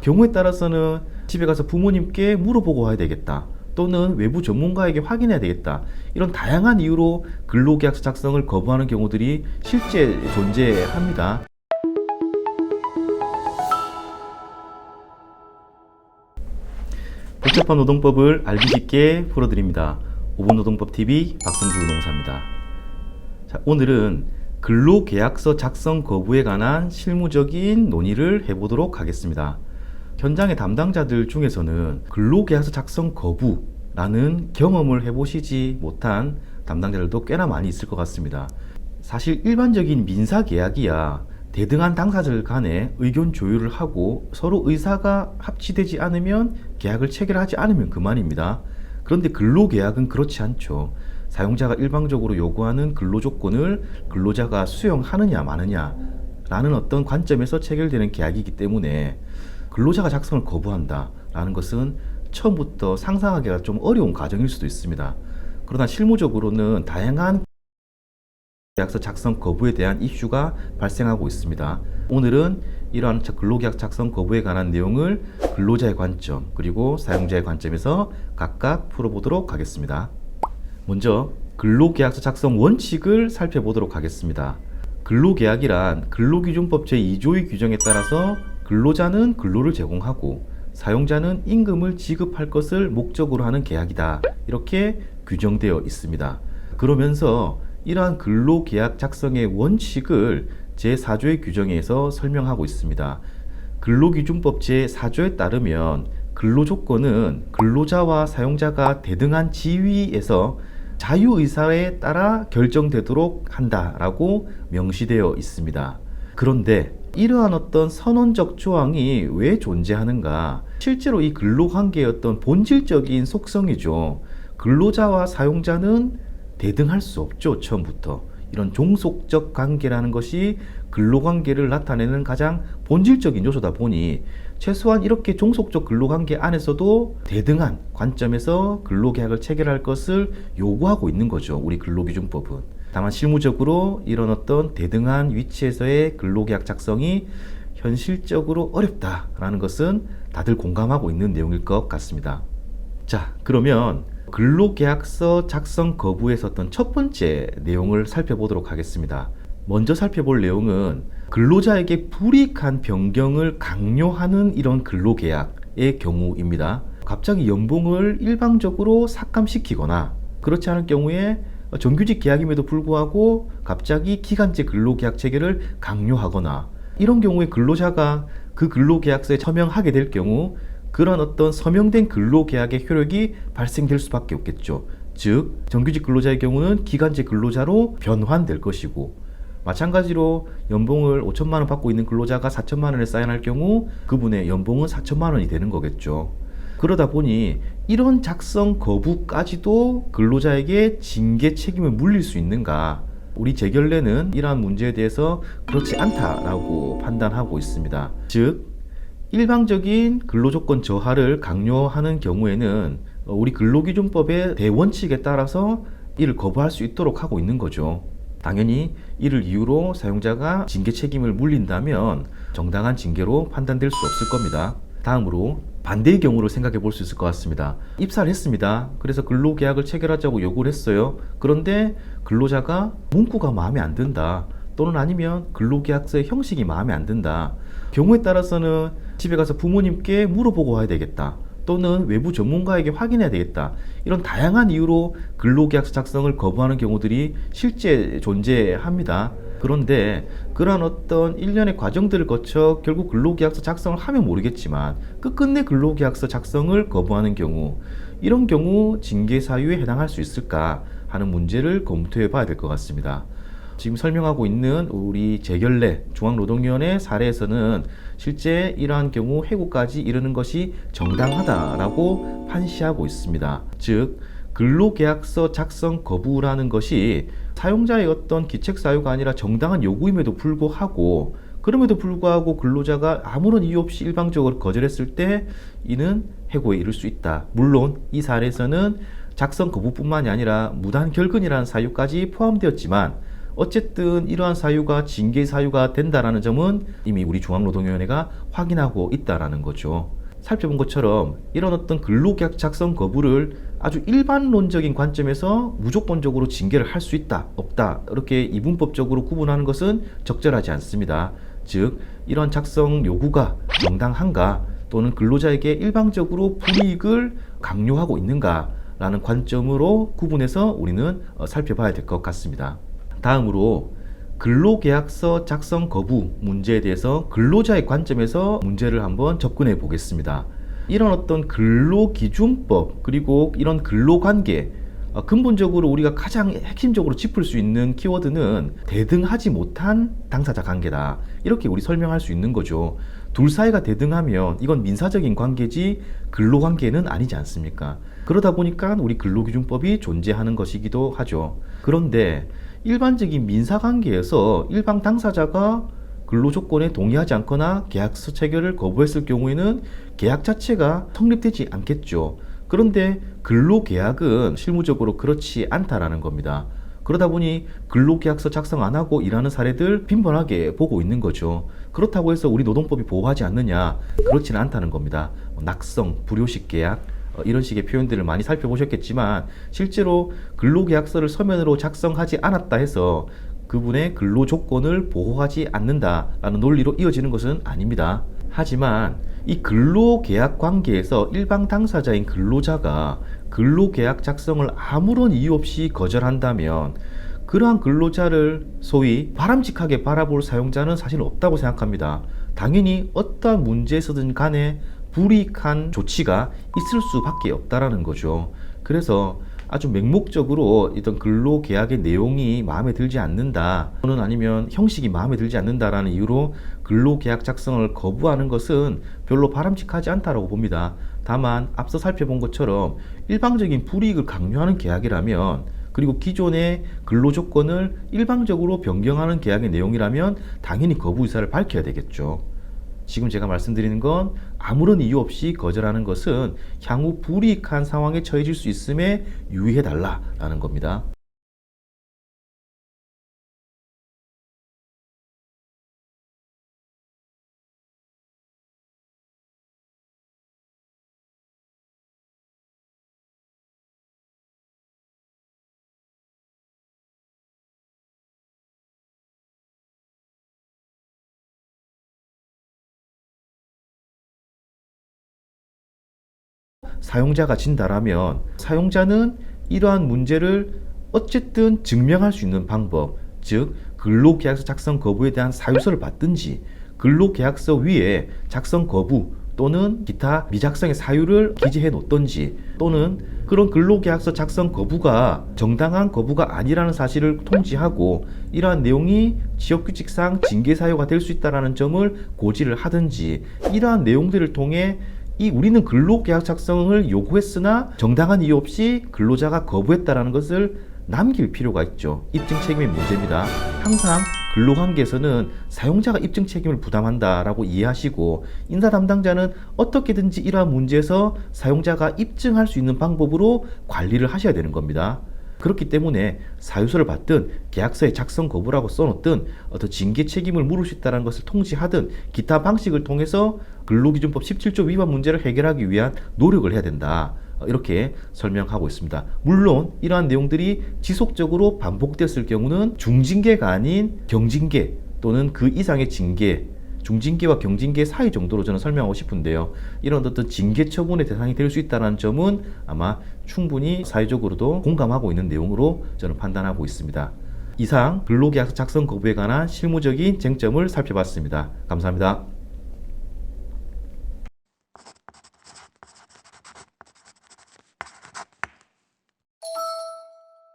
경우에 따라서는 집에 가서 부모님께 물어보고 와야 되겠다. 또는 외부 전문가에게 확인해야 되겠다. 이런 다양한 이유로 근로계약서 작성을 거부하는 경우들이 실제 존재합니다. 복잡한 노동법을 알기 쉽게 풀어드립니다. 5분 노동법 TV 박성주 노무사입니다. 자, 오늘은 근로계약서 작성 거부에 관한 실무적인 논의를 해보도록 하겠습니다. 현장의 담당자들 중에서는 근로계약서 작성 거부라는 경험을 해보시지 못한 담당자들도 꽤나 많이 있을 것 같습니다. 사실 일반적인 민사계약이야 대등한 당사자들 간에 의견 조율을 하고 서로 의사가 합치되지 않으면 계약을 체결하지 않으면 그만입니다. 그런데 근로계약은 그렇지 않죠. 사용자가 일방적으로 요구하는 근로조건을 근로자가 수용하느냐 마느냐 라는 어떤 관점에서 체결되는 계약이기 때문에 근로자가 작성을 거부한다 라는 것은 처음부터 상상하기가 좀 어려운 과정일 수도 있습니다. 그러나 실무적으로는 다양한 계약서 작성 거부에 대한 이슈가 발생하고 있습니다. 오늘은 이러한 근로계약 작성 거부에 관한 내용을 근로자의 관점 그리고 사용자의 관점에서 각각 풀어보도록 하겠습니다. 먼저 근로계약서 작성 원칙을 살펴보도록 하겠습니다. 근로계약이란 근로기준법 제2조의 규정에 따라서 근로자는 근로를 제공하고 사용자는 임금을 지급할 것을 목적으로 하는 계약이다. 이렇게 규정되어 있습니다. 그러면서 이러한 근로계약 작성의 원칙을 제4조의 규정에서 설명하고 있습니다. 근로기준법 제4조에 따르면 근로조건은 근로자와 사용자가 대등한 지위에서 자유의사에 따라 결정되도록 한다라고 명시되어 있습니다. 그런데 이러한 어떤 선언적 조항이 왜 존재하는가? 실제로 이 근로관계의 어떤 본질적인 속성이죠. 근로자와 사용자는 대등할 수 없죠. 처음부터 이런 종속적 관계라는 것이 근로관계를 나타내는 가장 본질적인 요소다 보니 최소한 이렇게 종속적 근로관계 안에서도 대등한 관점에서 근로계약을 체결할 것을 요구하고 있는 거죠. 우리 근로기준법은. 다만 실무적으로 이런 어떤 대등한 위치에서의 근로계약 작성이 현실적으로 어렵다라는 것은 다들 공감하고 있는 내용일 것 같습니다. 자, 그러면 근로계약서 작성 거부에 있었던 첫 번째 내용을 살펴보도록 하겠습니다. 먼저 살펴볼 내용은 근로자에게 불이익한 변경을 강요하는 이런 근로계약의 경우입니다. 갑자기 연봉을 일방적으로 삭감시키거나 그렇지 않을 경우에 정규직 계약임에도 불구하고 갑자기 기간제 근로계약 체결을 강요하거나 이런 경우에 근로자가 그 근로계약서에 서명하게 될 경우 그런 어떤 서명된 근로계약의 효력이 발생될 수밖에 없겠죠. 즉 정규직 근로자의 경우는 기간제 근로자로 변환될 것이고 마찬가지로 연봉을 5천만 원 받고 있는 근로자가 4천만 원에 사인할 경우 그분의 연봉은 4천만 원이 되는 거겠죠. 그러다 보니 이런 작성 거부까지도 근로자에게 징계 책임을 물릴 수 있는가? 우리 재결례는 이러한 문제에 대해서 그렇지 않다라고 판단하고 있습니다. 즉 일방적인 근로조건 저하를 강요하는 경우에는 우리 근로기준법의 대원칙에 따라서 이를 거부할 수 있도록 하고 있는 거죠. 당연히 이를 이유로 사용자가 징계 책임을 물린다면 정당한 징계로 판단될 수 없을 겁니다. 다음으로 반대의 경우를 생각해 볼 수 있을 것 같습니다. 입사를 했습니다. 그래서 근로계약을 체결하자고 요구를 했어요. 그런데 근로자가 문구가 마음에 안 든다. 또는 아니면 근로계약서의 형식이 마음에 안 든다. 경우에 따라서는 집에 가서 부모님께 물어보고 와야 되겠다. 또는 외부 전문가에게 확인해야 되겠다. 이런 다양한 이유로 근로계약서 작성을 거부하는 경우들이 실제 존재합니다. 그런데 그러한 어떤 일련의 과정들을 거쳐 결국 근로계약서 작성을 하면 모르겠지만 끝끝내 근로계약서 작성을 거부하는 경우 이런 경우 징계 사유에 해당할 수 있을까 하는 문제를 검토해 봐야 될 것 같습니다. 지금 설명하고 있는 우리 재결례 중앙노동위원회 사례에서는 실제 이러한 경우 해고까지 이르는 것이 정당하다라고 판시하고 있습니다. 즉 근로계약서 작성 거부라는 것이 사용자의 어떤 기책 사유가 아니라 정당한 요구임에도 불구하고 그럼에도 불구하고 근로자가 아무런 이유 없이 일방적으로 거절했을 때 이는 해고에 이를 수 있다. 물론 이 사례에서는 작성 거부뿐만이 아니라 무단 결근이라는 사유까지 포함되었지만 어쨌든 이러한 사유가 징계 사유가 된다라는 점은 이미 우리 중앙노동위원회가 확인하고 있다라는 거죠. 살펴본 것처럼 이런 어떤 근로계약 작성 거부를 아주 일반론적인 관점에서 무조건적으로 징계를 할 수 있다, 없다 이렇게 이분법적으로 구분하는 것은 적절하지 않습니다. 즉 이런 작성 요구가 정당한가 또는 근로자에게 일방적으로 불이익을 강요하고 있는가 라는 관점으로 구분해서 우리는 살펴봐야 될 것 같습니다. 다음으로 근로계약서 작성 거부 문제에 대해서 근로자의 관점에서 문제를 한번 접근해 보겠습니다. 이런 어떤 근로기준법 그리고 이런 근로관계 근본적으로 우리가 가장 핵심적으로 짚을 수 있는 키워드는 대등하지 못한 당사자 관계다. 이렇게 우리 설명할 수 있는 거죠. 둘 사이가 대등하면 이건 민사적인 관계지 근로관계는 아니지 않습니까? 그러다 보니까 우리 근로기준법이 존재하는 것이기도 하죠. 그런데 일반적인 민사관계에서 일방 당사자가 근로조건에 동의하지 않거나 계약서 체결을 거부했을 경우에는 계약 자체가 성립되지 않겠죠. 그런데 근로계약은 실무적으로 그렇지 않다라는 겁니다. 그러다 보니 근로계약서 작성 안 하고 일하는 사례들 빈번하게 보고 있는 거죠. 그렇다고 해서 우리 노동법이 보호하지 않느냐? 그렇지는 않다는 겁니다. 낙성, 불효식 계약 이런 식의 표현들을 많이 살펴보셨겠지만 실제로 근로계약서를 서면으로 작성하지 않았다 해서 그분의 근로조건을 보호하지 않는다라는 논리로 이어지는 것은 아닙니다. 하지만 이 근로계약 관계에서 일방 당사자인 근로자가 근로계약 작성을 아무런 이유 없이 거절한다면 그러한 근로자를 소위 바람직하게 바라볼 사용자는 사실 없다고 생각합니다. 당연히 어떠한 문제에서든 간에 불이익한 조치가 있을 수밖에 없다라는 거죠. 그래서 아주 맹목적으로 이런 근로계약의 내용이 마음에 들지 않는다 또는 아니면 형식이 마음에 들지 않는다라는 이유로 근로계약 작성을 거부하는 것은 별로 바람직하지 않다라고 봅니다. 다만 앞서 살펴본 것처럼 일방적인 불이익을 강요하는 계약이라면 그리고 기존의 근로조건을 일방적으로 변경하는 계약의 내용이라면 당연히 거부 의사를 밝혀야 되겠죠. 지금 제가 말씀드리는 건 아무런 이유 없이 거절하는 것은 향후 불이익한 상황에 처해질 수 있음에 유의해달라는 겁니다. 사용자가 진다라면 사용자는 이러한 문제를 어쨌든 증명할 수 있는 방법, 즉 근로계약서 작성 거부에 대한 사유서를 받든지 근로계약서 위에 작성 거부 또는 기타 미작성의 사유를 기재해 놓던지 또는 그런 근로계약서 작성 거부가 정당한 거부가 아니라는 사실을 통지하고 이러한 내용이 지역규칙상 징계사유가 될 수 있다는 점을 고지를 하든지 이러한 내용들을 통해 우리는 근로계약 작성을 요구했으나 정당한 이유 없이 근로자가 거부했다는 것을 남길 필요가 있죠. 입증 책임의 문제입니다. 항상 근로관계에서는 사용자가 입증 책임을 부담한다라고 이해하시고 인사 담당자는 어떻게든지 이러한 문제에서 사용자가 입증할 수 있는 방법으로 관리를 하셔야 되는 겁니다. 그렇기 때문에 사유서를 받든 계약서에 작성 거부라고 써놓든 어떤 징계 책임을 물을 수 있다는 것을 통지하든 기타 방식을 통해서 근로기준법 17조 위반 문제를 해결하기 위한 노력을 해야 된다. 이렇게 설명하고 있습니다. 물론 이러한 내용들이 지속적으로 반복됐을 경우는 중징계가 아닌 경징계 또는 그 이상의 징계, 중징계와 경징계 사이 정도로 저는 설명하고 싶은데요. 이런 어떤 징계 처분의 대상이 될 수 있다는 점은 아마 충분히 사회적으로도 공감하고 있는 내용으로 저는 판단하고 있습니다. 이상 근로계약서 작성 거부에 관한 실무적인 쟁점을 살펴봤습니다. 감사합니다.